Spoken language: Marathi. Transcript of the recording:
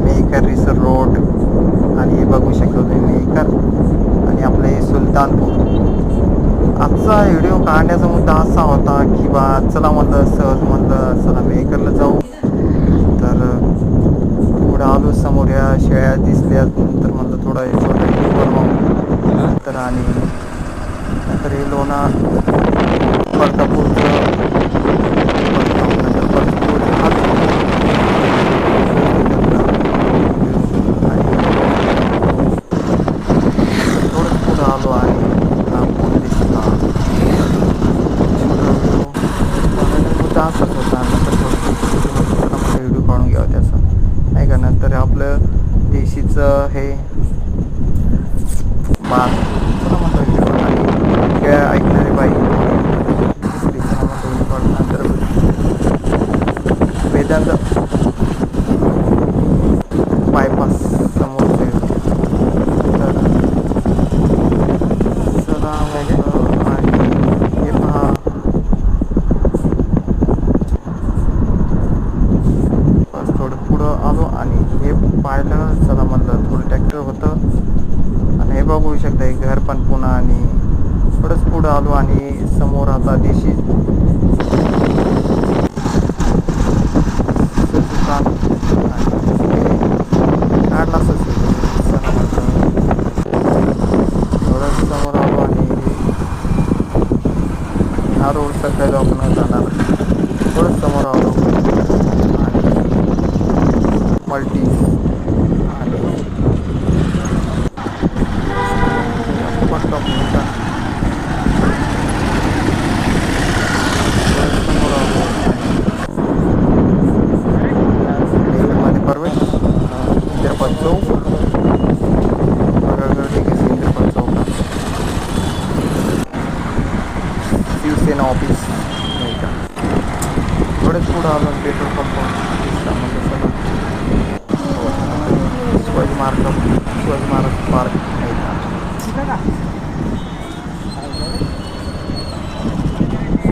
मेहकर रिसर रोड. आणि हे बघू शकतो तुम्ही मेहकर आणि आपले सुलतानपूर. आजचा व्हिडिओ काढण्याचा मुद्दा असा होता की बा चला म्हणलं सहज म्हणलं चला मेहकरला जाऊ. तर पुढं आलो समोर या शेळ्या दिसल्या तर म्हणलं थोडा छोटा बनवावं. तर आणि नंतर हे लोणा बडकापूरचं थोडंच पुढं आलो आणि पूल दिसला. मुद्दा असाच होता. नंतर थोडं व्हिडिओ काढून घ्यावं त्याचा नाही का. नंतर आपलं देशीचं हे बाग चला म्हणतो व्हिडिओ आणि खेळ ऐकणारी बाई नंतर वेदांत बायपास समोरचे. तर चला आणि हे पहा बस थोडं पुढं आलो आणि हे पाहिलं चला म्हणलं थोडं ट्रॅक्टर होतं आणि हे बघू शकता हे घर पण पुन्हा. आणि थोडंच पुढं आलो आणि समोर आता देशी काढला थोडंच समोर आलो आणि हा रोड सकाळी आपण जाणार. थोडंच समोर आलो आणि मल्टी आणि समोर आलो मध्ये परवेश इंद्रपाल चौक इंद्रपाल चौक शिवसेना ऑफिस नाही का. थोडेच पुढं आलो petrol pump Shivaji Maharaj park नाही का.